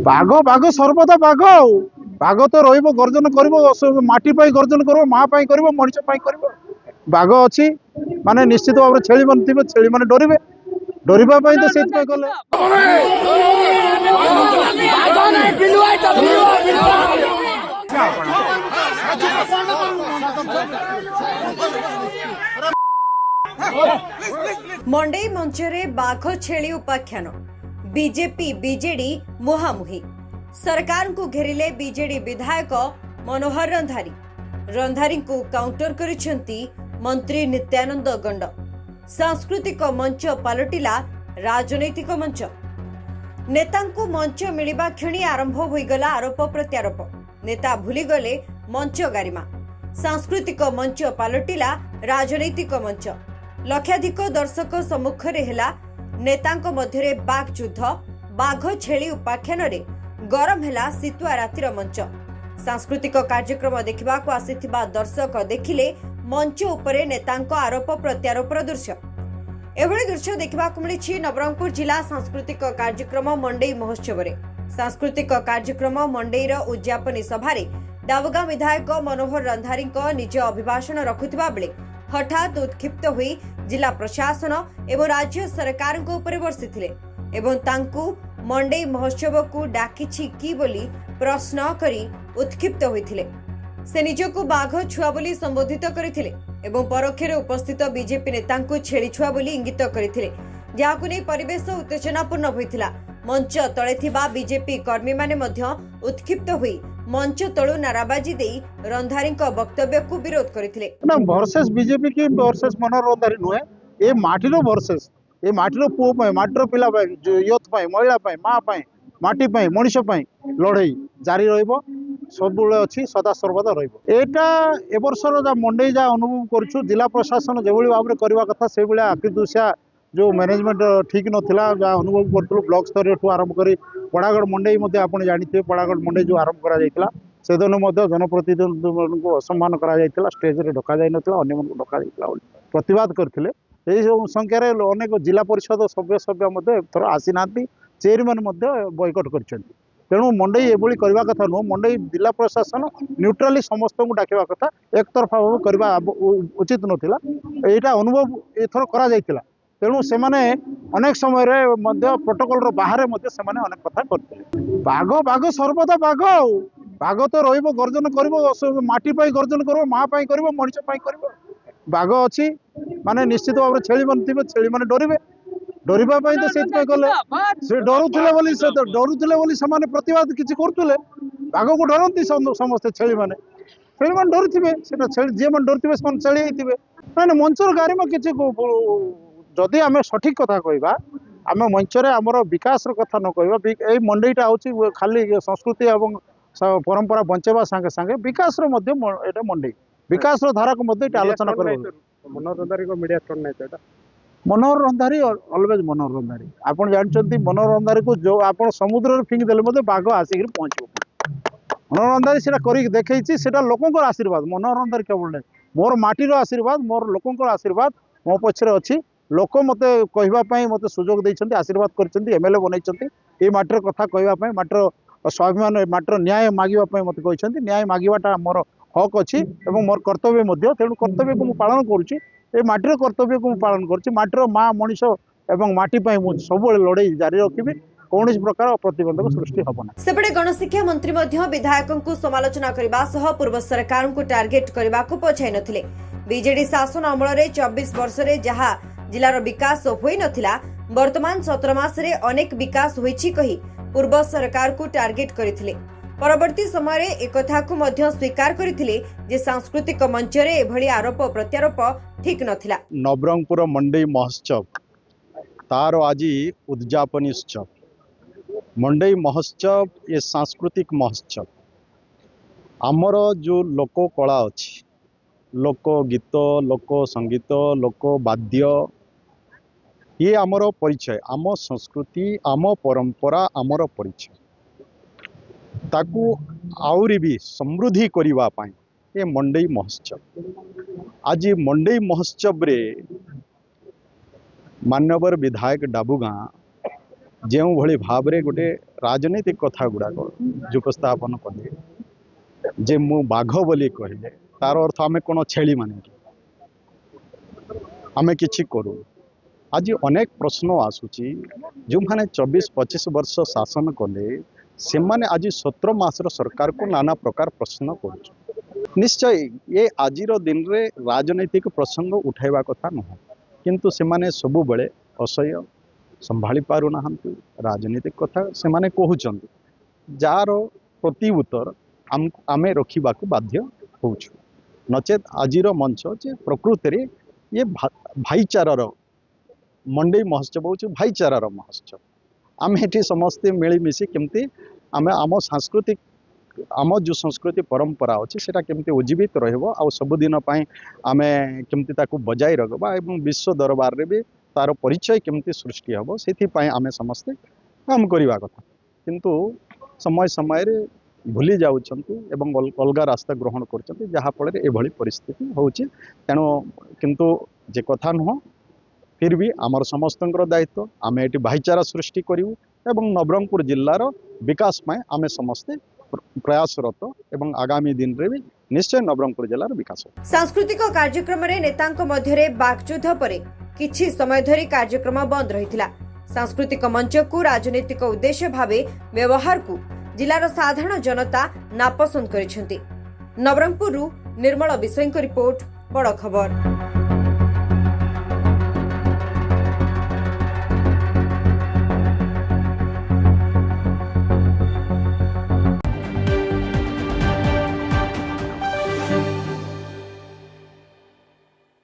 बाघ बाघ सर्वदा बाघ बाघ तो रहिबो गर्जन करिबो माटी पाई गर्जन करिबो माँ पाई करिबो मनुष्य पाई करिबो बाघ अछि माने निश्चित भाव छेली मन थिबे छेली माने डरिबे डरिबा पाई तो सेत पाई गले मंडई मंचरे बाघ छेली उपाख्यान बीजेपी बीजेडी मुहामुही सरकार को घेरिले बीजेडी विधायक मनोहर रंधारी रंधारी को काउंटर करिसेंती मंत्री नित्यानंद गंड सांस्कृतिक मंच पलटिला राजनैतिक मंच नेतांको मंच मिलिबा क्षणी आरंभ होईगला आरोप प्रत्यारोप नेता भूलीगले मंच गारिमा सांस्कृतिक मंच पलटिला राजनैतिक मंच लक्षाधिक दर्शक सम्मुखरे हेला नेतांको मध्यरे बाघ युद्ध बाघ छेली उपाख्यान रे गरम हेला सितुआ रातिर मंच सांस्कृतिक कार्यक्रम देखिबा को आसीथिबा दर्शक देखिले मंच उपरे नेतांको आरोप प्रत्यारोपर दृश्य एभଳି दृश्य देखा मिली नवरंगपुर जिला सांस्कृतिक कार्यक्रम मंडई महोत्सव सांस्कृतिक कार्यक्रम मंडईर उद्यापनी सभारे डाबगा विधायक मनोहर रंधारी निज अभिभाषण रखुथिबा बेले हठात उत्क्षिप्त हुई जिला प्रशासन एवं राज्य सरकार बर्षिथिले एवं तांकु मंडई महोत्सव को डाकिछि की बोली प्रश्न करी उत्क्षिप्त होइथिले से निजको बाघ छुआ बोली संबोधित करथिले एवं परोक्षरे उपस्थित बीजेपी नेता छेली छुआ बोली इंगित करथिले जाहाकु नै परिवेश उत्तेजनापूर्ण होइथिला मंच तळे थिबा बीजेपी कर्मी माने मध्य उत्क्षिप्त होई मंच तळु नाराबाजी देई रंधारी वक्तव्य को विरोध करथिले ना वर्सेस बीजेपी की वर्सेस मनोहर रंधारी नुहे ए माटीरो वर्सेस ए माटीरो पुओ पाए माटीरो पिला पाए यूथ पाए महिला पाए माँ पाए माटी पाए मनुष्य पाए लड़ाई जारी रहिबो सब अच्छी सदा सर्वदा रहा ए वर्षर जा मंडई जा अनुभव करुँ जिला प्रशासन जो भाव में करवा कथा से भाया आखिदृशिया जो मैनेजमेंट ठीक नाला जहाँ अनुभव करूँ ब्लॉक स्तर ठू आरंभ कर पड़ागढ़ मंडई आप जानते पड़ागढ़ मंडई जो आरंभ करा से दिन जनप्रतिनिधि मान असम्मान करा स्टेज रे डका जाई नथिला अन्य मन डका जाइतला प्रतिवाद करथिले एही संख्यार अनेक जिला परिषद सभ्य थर आसी ना चेयरमैन बॉयकट कर तेणु मंडई एभली करवा कथा नुह मंडई जिला प्रशासन न्यूट्राली समस्त को डाकवा कथा एक तरफा भाव करवा उचित नथिला एटा अनुभव एथर करा जाइतिला तेणु से अनेक समय प्रोटोकॉल बाहर अनेक कथा करते बाघ बाघ सर्वदा बाघ बाघ तो रहिबो गर्जन करिबो माटी पाई गर्जन करिबो माँ पाई करिबो मनुष्य पाई करिबो बाघ अछि माने निश्चित भाव छेली मन थिबे छेली माने डरिबे डरिबा पाई तो सेत पाई गले से डरुथिले बोली से डरुथिले बोली समाने प्रतिवाद किछि करथुले बाघ को डरंती समस्त छेली माने डरुथिबे सेटा छेली जे मन डरुथिबे समान छेली हिथिबे माने मंचर गारिमा किछि जदि आमे सठिक कथा कहबा आमे मंचरे हमर विकास रो कथा न कहबा ए मंडईटा होछि खाली संस्कृति एवं परंपरा बंचेबा संगे संगे विकास रो मध्ये एटा मंडई विकास रो धारा को मध्ये एटा आलोचना करबो मनोहर रंधारी को मीडिया स्टोर नै एटा मनोहर रंधारी अलवेज मनोहर रंधारी आपन जानछंती मनोहर रंधारी को जो आपन समुद्र रे फिंग देले मध्ये बाघ आसी पहुंचबो मनोहर रंधारी सेटा करी देखैछि सेटा लोकंकर आशीर्वाद मनोहर रंधारी केवल नै मोर माटीर आशीर्वाद मोर लोकंकर आशीर्वाद मो पछरे अछि लोक मते कहबा पई मते सुजोग दैछंती आशीर्वाद करछंती एमएलए बनैछंती ए माटीर कथा कहबा पई माटीर स्वाभिमान माटीर न्याय मागिबा पई मते कहछंती न्याय मागिबाटा मोर हक अछि एवं मोर कर्तव्य मध्ये तेणु कर्तव्य को मु पालन करूछि ए माटीर कर्तव्य को पालन करुच्ची माटीर माँ मनीष एवं माटी सब लड़ाई जारी रखी कौन प्रकार प्रतिबंधक सृष्टि हम सेपटे गणशिक्षा मंत्री विधायकों को समालोचना करने पूर्व सरकार को टार्गेट करने को पछाई नथिले बीजेडी शासन अमल 24 वर्ष रे जहाँ जिलार विकास होई नथिला वर्तमान 17 मास रे अनेक विकास होईछि कही पूर्व सरकार को टार्गेट करथिले परवर्ती समय रे एकथा को मध्य स्वीकार करथिले जे सांस्कृतिक मंच रे एभली आरोप प्रत्यारोप ठीक नथिला नवरंगपुर मंडई महोत्सव तार आज उद्यापनी उत्सव मंडई महोत्सव ये सांस्कृतिक महोत्सव आमर जो लोक कला अच्छी लोक गीत लोक संगीत लोक वाद्य ये आमर परिचय आम संस्कृति आम परंपरा आमर परिचय ताकू आउरी भी समृद्धि करिवा पाई ये मंडई महोत्सव आज मंडई महोत्सव रे मान्यवर विधायक डाबुगा ଯେଉଁ ଭଳି ଭାବରେ ଗୋଟେ ରାଜନୈତିକ କଥା ଗୁଡ଼ାକ ଉପସ୍ଥାପନ କଲେ ଯେ ମୁଁ ବାଘ ବୋଲି କହିଲେ ତାର ଅର୍ଥ ଆମେ କ'ଣ ଛେଳି ମାନେ କି ଆମେ କିଛି କରୁ। ଆଜି ଅନେକ ପ୍ରଶ୍ନ ଆସୁଛି ଯେଉଁମାନେ 24-25 ବର୍ଷ ଶାସନ କଲେ ସେମାନେ ଆଜି 17 ମାସର ସରକାରକୁ ନାନା ପ୍ରକାର ପ୍ରଶ୍ନ କରୁଛନ୍ତି। ନିଶ୍ଚୟ ଏ ଆଜିର ଦିନରେ ରାଜନୈତିକ ପ୍ରସଙ୍ଗ ଉଠାଇବା କଥା ନୁହଁ, କିନ୍ତୁ ସେମାନେ ସବୁବେଳେ ଅସହ୍ୟ ସମ୍ଭାଳି ପାରୁନାହାନ୍ତି। ରାଜନୈତିକ କଥା ସେମାନେ କହୁଛନ୍ତି, ଯାହାର ପ୍ରତି ଉତ୍ତର ଆମେ ରଖିବାକୁ ବାଧ୍ୟ ହେଉଛୁ। ନଚେତ୍ ଆଜିର ମଞ୍ଚ ଯେ ପ୍ରକୃତରେ ये भाईचारार मंडई महोत्सव हूँ भाईचारार महोत्सव। आम ये समस्ते मिलमिशि केमती आम आम सांस्कृतिक आम जो संस्कृति परंपरा अच्छी से केमती उज्जीवित रहा सबुदिन आम केमती बजाय रखा और विश्व दरबार रे भी तार परिचय केमती सृष्टि हम से आम समस्ते काम करवा कथा, किंतु समय समय भूली जाउछंती एवं अलग रास्ता ग्रहण करछंती जहाँफल एभली परिस्थिति होउछि। तेणु किंतु जे कथा नुह फिर भी आमर समस्तंकर दायित्व आम ये भाईचारा सृष्टि करूँ एवं नवरंगपुर जिलार विकास में आम समस्ते प्रयासरत एवं आगामी दिन रे भी निश्चय नवरंगपुर जिलार विकास हो। सांस्कृतिक कार्यक्रम रे नेतांक मध्यरे बाकयुद्ध परे किछि समय धरि कार्यक्रम बंद रहिथिला। सांस्कृतिक मंच को राजनीतिक उद्देश्य भावे व्यवहार को जिलार साधारण जनता नापसंद करिसेंती। नवरंगपुर निर्मल विषय रिपोर्ट बड़ खबर।